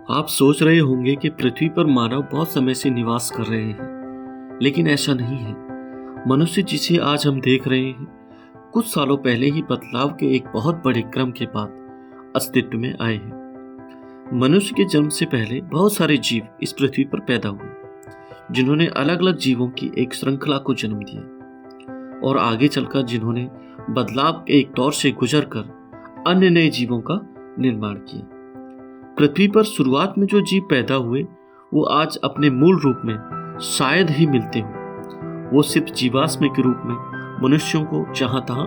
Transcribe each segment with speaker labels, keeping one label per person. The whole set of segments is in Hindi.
Speaker 1: आप सोच रहे होंगे कि पृथ्वी पर मानव बहुत समय से निवास कर रहे हैं, लेकिन ऐसा नहीं है। मनुष्य जिसे आज हम देख रहे हैं, कुछ सालों पहले ही बदलाव के एक बहुत बड़े क्रम के बाद अस्तित्व में आए हैं। मनुष्य के जन्म से पहले बहुत सारे जीव इस पृथ्वी पर पैदा हुए, जिन्होंने अलग अलग जीवों की एक श्रृंखला को जन्म दिया और आगे चलकर जिन्होंने बदलाव के एक दौर से गुजरकर अन्य नए जीवों का निर्माण किया। पृथ्वी पर शुरुआत में जो जीव पैदा हुए वो आज अपने मूल रूप में शायद ही मिलते हों। वो सिर्फ जीवाश्म के रूप में मनुष्यों को जहां तहां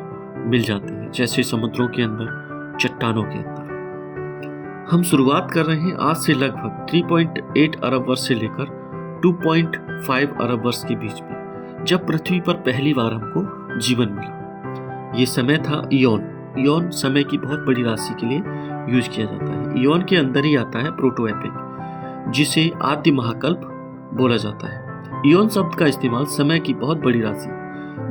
Speaker 1: मिल जाते हैं, जैसे समुद्रों के अंदर, चट्टानों के अंदर। हम शुरुआत कर रहे हैं आज से लगभग 3.8 अरब वर्ष से लेकर 2.5 अरब वर्ष के बीच में, जब पृथ्वी पर पहली बार हमको जीवन मिला। ये समय था इयोन। इयोन समय की बहुत बड़ी राशि के लिए यूज किया जाता है। इयोन के अंदर ही आता है प्रोटो एपिक, जिसे आदि महाकल्प बोला जाता है। इयोन शब्द का इस्तेमाल समय की बहुत बड़ी राशि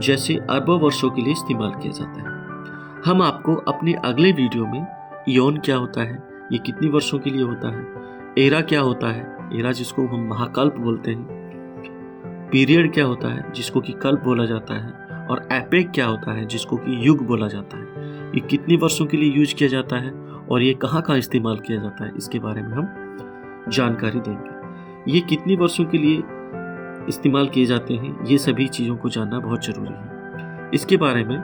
Speaker 1: जैसे अरबों वर्षों के लिए इस्तेमाल किया जाता है। हम आपको अपने अगले वीडियो में इयोन क्या होता है, ये कितनी वर्षों के लिए होता है, एरा क्या होता है, एरा जिसको हम महाकल्प बोलते हैं, पीरियड क्या होता है जिसको कि कल्प बोला जाता है, और एपेक क्या होता है जिसको कि युग बोला जाता है, ये कितनी वर्षों के लिए यूज किया जाता है और ये कहाँ कहाँ इस्तेमाल किया जाता है, इसके बारे में हम जानकारी देंगे। ये कितनी वर्षों के लिए इस्तेमाल किए जाते हैं, ये सभी चीज़ों को जानना बहुत ज़रूरी है। इसके बारे में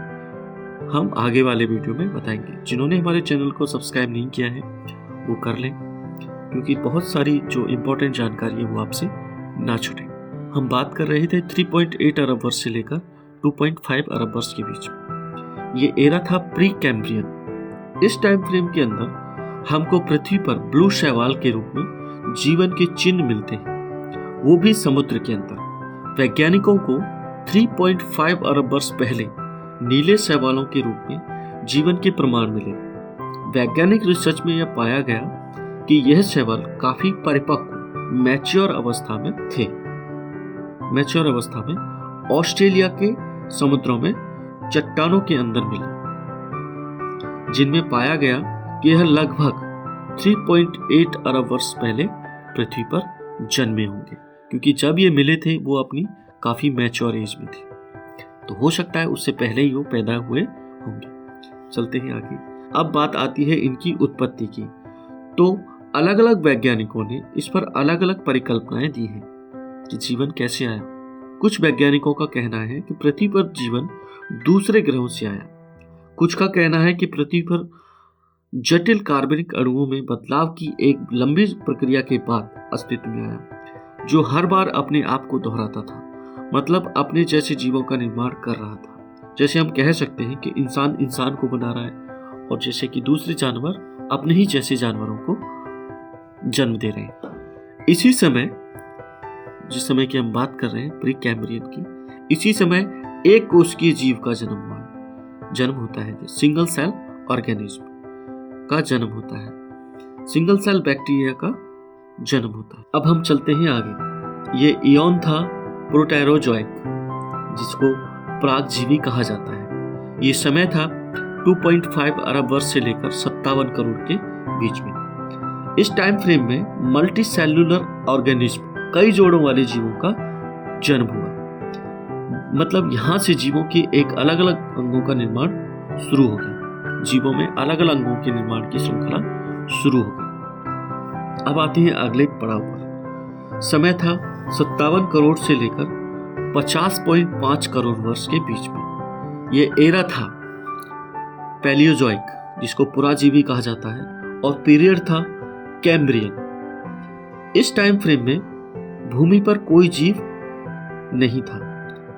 Speaker 1: हम आगे वाले वीडियो में बताएंगे। जिन्होंने हमारे चैनल को सब्सक्राइब नहीं किया है वो कर लें, क्योंकि बहुत सारी जो इम्पोर्टेंट जानकारी है वो आपसे ना छूटे। हम बात कर रहे थे 3.8 अरब वर्ष से लेकर 2.5 अरब वर्ष के बीच में। ये एरा था प्री कैम्ब्रियन। इस टाइम फ्रेम के अंदर हमको पृथ्वी पर ब्लू शैवाल के रूप में जीवन के चिन्ह मिलते हैं, वो भी समुद्र के अंदर। वैज्ञानिकों को 3.5 अरब वर्ष पहले नीले शैवालों के रूप में जीवन के प्रमाण मिले। वैज्ञानिक रिसर्च में यह पाया गया कि यह शैवाल काफी परिपक्व मैच्योर अवस्था में थे। मैच्योर अवस्था में ऑस्ट्रेलिया के समुद्रों में चट्टानों के अंदर मिले, जिनमें पाया गया कि यह लगभग 3.8 अरब वर्ष पहले पृथ्वी पर जन्मे होंगे, क्योंकि जब ये मिले थे वो अपनी काफी मैच्योर एज में थे, तो हो सकता है उससे पहले ही वो पैदा हुए होंगे। चलते हैं आगे। अब बात आती है इनकी उत्पत्ति की। तो अलग अलग वैज्ञानिकों ने इस पर अलग अलग परिकल्पनाएं दी हैं कि जीवन कैसे आया। कुछ वैज्ञानिकों का कहना है कि पृथ्वी पर जीवन दूसरे ग्रहों से आया। कुछ का कहना है कि पृथ्वी पर जटिल कार्बनिक अणुओं में बदलाव की एक लंबी प्रक्रिया के बाद अस्तित्व में आया, जो हर बार अपने आप को दोहराता था, मतलब अपने जैसे जीवों का निर्माण कर रहा था। जैसे हम कह सकते हैं कि इंसान इंसान को बना रहा है, और जैसे कि दूसरे जानवर अपने ही जैसे जानवरों को जन्म दे रहे हैं। इसी समय, जिस समय की हम बात कर रहे हैं प्री कैम्ब्रियन की, इसी समय एक कोशिकीय जीव का जन्म होता है। सिंगल सेल ऑर्गेनिज्म का जन्म होता है, सिंगल सेल बैक्टीरिया का जन्म होता है। अब हम चलते हैं आगे। ये इयोन था प्रोटेरोजोइक, जिसको प्रागजीवी कहा जाता है। ये समय था 2.5 अरब वर्ष से लेकर 57 करोड़ के बीच में। इस टाइम फ्रेम में मल्टी सेल्यूलर ऑर्गेनिज्म, कई जोड़ों वाले जीवों का जन्म हुआ। मतलब यहाँ से जीवों के एक अलग अलग अंगों का निर्माण शुरू हो गया। जीवों में अलग अलग अंगों के निर्माण की श्रृंखला शुरू हो गई। अब आते हैं अगले पड़ाव पर। समय था 57 करोड़ से लेकर 50.5 करोड़ वर्ष के बीच में। ये एरा था पैलियोजोइक, जिसको पुराजीवी कहा जाता है, और पीरियड था कैम्ब्रियन। इस टाइम फ्रेम में भूमि पर कोई जीव नहीं था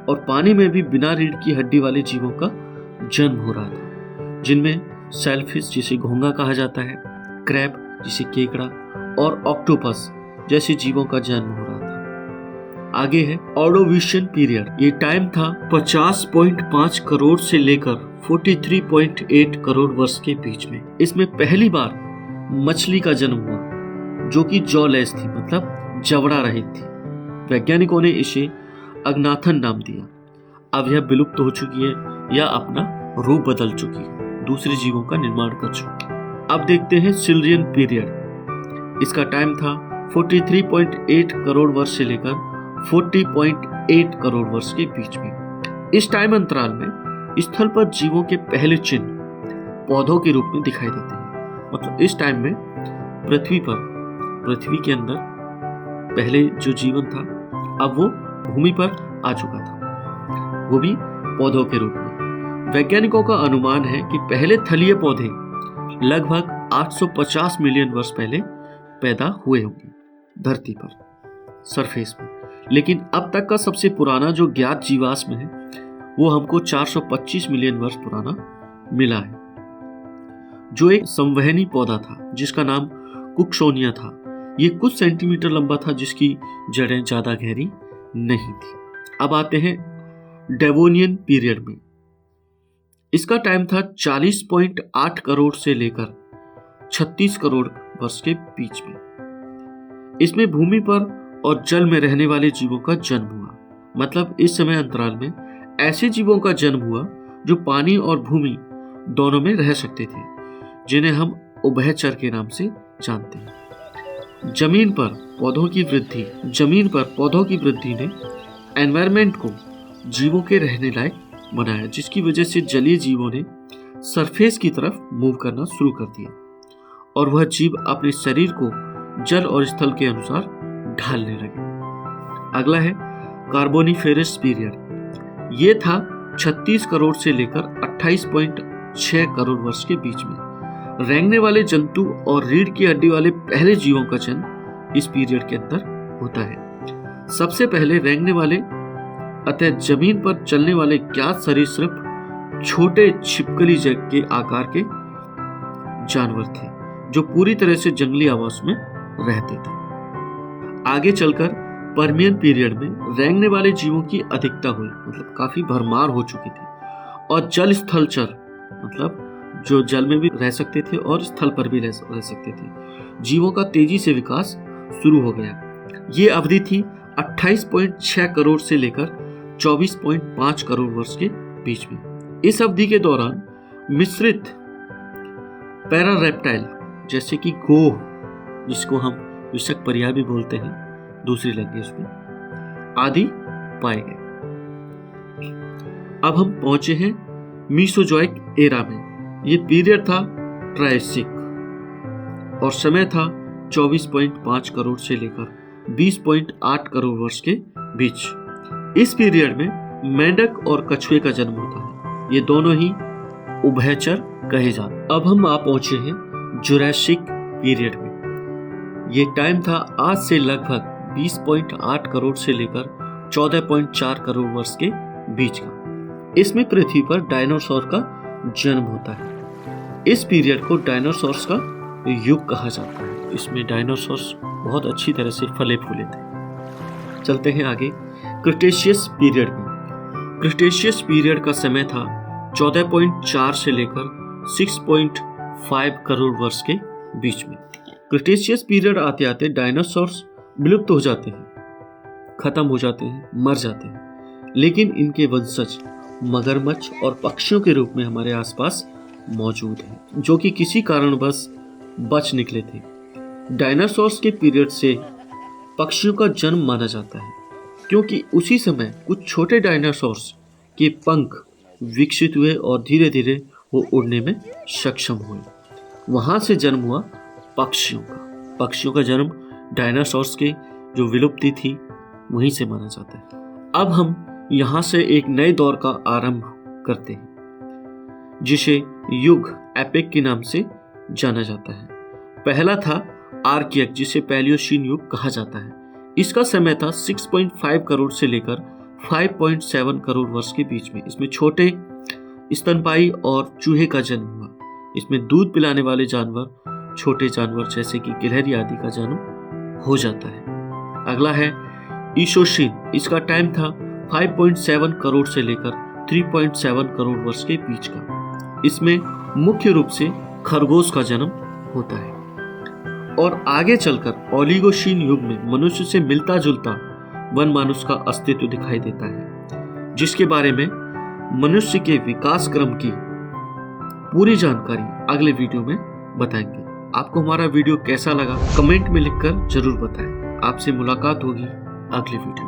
Speaker 1: और पानी में भी बिना रीढ़ की हड्डी वाले जीवों का जन्म हो रहा था, जिनमें सेलफिश, जिसे घोंगा कहा जाता है, क्रैब, जिसे केकड़ा, और ऑक्टोपस जैसे जीवों का जन्म हो रहा था। आगे है ऑर्डोविशियन पीरियड। ये टाइम था 50.5 करोड़ से लेकर 43.8 करोड़ वर्ष के बीच में। इसमें पहली बार मछली का जन्म हुआ, जो कि जॉलेस थी, मतलब जवड़ा रहित थी। वैज्ञानिकों ने इसे अग्नाथन नाम दिया। अब यह विलुप्त हो चुकी है या अपना रूप बदल चुकी है, दूसरे जीवों का निर्माण कर चुकी है। अब देखते हैं सिल्रियन पीरियड। इसका टाइम था 43.8 करोड़ वर्ष से लेकर 40.8 करोड़ वर्ष के बीच में। इस टाइम अंतराल में स्थल पर जीवों के पहले चिन्ह पौधों के रूप में दिखाई देते हैं। मतलब इस टाइम में पृथ्वी के अंदर पहले जो जीवन था अब वो भूमि पर आ चुका था, वो भी पौधों के रूप में। वैज्ञानिकों का अनुमान है कि पहले थलीय पौधे लगभग 850 मिलियन वर्ष पहले पैदा हुए होंगे धरती पर सरफेस में। लेकिन अब तक का सबसे पुराना जो ज्ञात जीवाश्म है वो हमको 425 मिलियन वर्ष पुराना मिला है, जो एक संवहनी पौधा था जिसका नाम कुक्सोनिया था। ये कुछ सेंटीमीटर लंबा था, जिसकी जड़ें ज्यादा गहरी नहीं थी। अब आते हैं डेवोनियन पीरियड में। इसका टाइम था 40.8 करोड़ से लेकर 36 करोड़ वर्ष के बीच में। इसमें भूमि पर और जल में रहने वाले जीवों का जन्म हुआ। मतलब इस समय अंतराल में ऐसे जीवों का जन्म हुआ जो पानी और भूमि दोनों में रह सकते थे, जिन्हें हम उभयचर के नाम से जानते हैं। जमीन पर पौधों की वृद्धि ने एनवायरनमेंट को जीवों के रहने लायक बनाया, जिसकी वजह से जलीय जीवों ने सरफेस की तरफ मूव करना शुरू कर दिया और वह जीव अपने शरीर को जल और स्थल के अनुसार ढालने लगे। अगला है कार्बोनिफेरस पीरियड। ये था 36 करोड़ से लेकर 28.6 करोड़ वर्ष के बीच में। रेंगने वाले जंतु और रीढ़ की हड्डी वाले पहले जीवों का जन्म इस पीरियड के अंदर होता है। सबसे पहले रेंगने वाले अतः जमीन पर चलने वाले ज्ञात सरीसृप छोटे छिपकली के आकार के जानवर थे, जो पूरी तरह से जंगली आवास में रहते थे। आगे चलकर पर्मियन पीरियड में रेंगने वाले जीवों की अधिकता हुई, मतलब काफी भरमार हो चुकी थी, और जल स्थलचर मतलब जो जल में भी रह सकते थे और स्थल पर भी रह सकते थे जीवों का तेजी से विकास शुरू हो गया। ये अवधि थी 28.6 करोड़ से लेकर 24.5 करोड़ वर्ष के बीच में। इस अवधि के दौरान मिश्रित पैरारेप्टाइल जैसे कि गोह, जिसको हम विषक परिया भी बोलते हैं दूसरी लैंग्वेज में, आदि पाए गए। अब हम पहुंचे हैं मीसोजोइक एरा में। ये पीरियड था ट्रायसिक और समय था 24.5 करोड़ से लेकर 20.8 करोड़ वर्ष के बीच। इस पीरियड में मेंढक और कछुए का जन्म होता है। ये दोनों ही उभयचर कहे जाते हैं। अब हम आ पहुंचे हैं जुरासिक पीरियड में। ये टाइम था आज से लगभग 20.8 करोड़ से लेकर 14.4 करोड़ वर्ष के बीच का। इसमें पृथ्वी पर डायनासोर का जन्म होता है। इस पीरियड को डायनासोर्स का युग कहा जाता है। इसमें डायनासोर्स बहुत अच्छी तरह से फले फूले थे। चलते हैं आगे क्रिटेशियस पीरियड में। क्रिटेशियस पीरियड का समय था 14.4 से लेकर 6.5 करोड़ वर्ष के बीच में। क्रिटेशियस पीरियड आते आते डायनासोर्स विलुप्त हो जाते हैं, खत्म हो जाते हैं, मर जाते हैं, लेकिन इनके वंशज मगरमच्छ और पक्षियों के रूप में हमारे आसपास मौजूद हैं, जो कि किसी कारणवश बच निकले थे। डायनासोर्स के पीरियड से पक्षियों का जन्म माना जाता है, क्योंकि उसी समय कुछ छोटे डायनासोर्स के पंख विकसित हुए और धीरे धीरे वो उड़ने में सक्षम हुए। वहां से जन्म हुआ पक्षियों का जन्म डायनासोर्स के जो विलुप्ति थी वहीं से माना जाता है। अब हम यहाँ से एक नए दौर का आरंभ करते हैं, जिसे युग एपिक के नाम से जाना जाता है। पहला था आर्कियक, जिसे पैलियोसीन युग कहा जाता है। इसका समय था 6.5 करोड़ से लेकर 5.7 करोड़ वर्ष के बीच में। इसमें छोटे स्तनपायी और चूहे का जन्म हुआ। इसमें दूध पिलाने वाले जानवर, छोटे जानवर जैसे कि गिलहरी आदि का जन्म हो जाता है। अगला है ईसोशीन। इसका टाइम था 5.7 करोड़ से लेकर 3.7 करोड़ वर्ष के बीच का। इसमें मुख्य रूप से खरगोश का जन्म होता है। और आगे चलकर ओलिगोशीन युग में मनुष्य से मिलता जुलता वन मानुष का अस्तित्व दिखाई देता है, जिसके बारे में मनुष्य के विकास क्रम की पूरी जानकारी अगले वीडियो में बताएंगे। आपको हमारा वीडियो कैसा लगा कमेंट में लिखकर जरूर बताएं। आपसे मुलाकात होगी अगले वीडियो।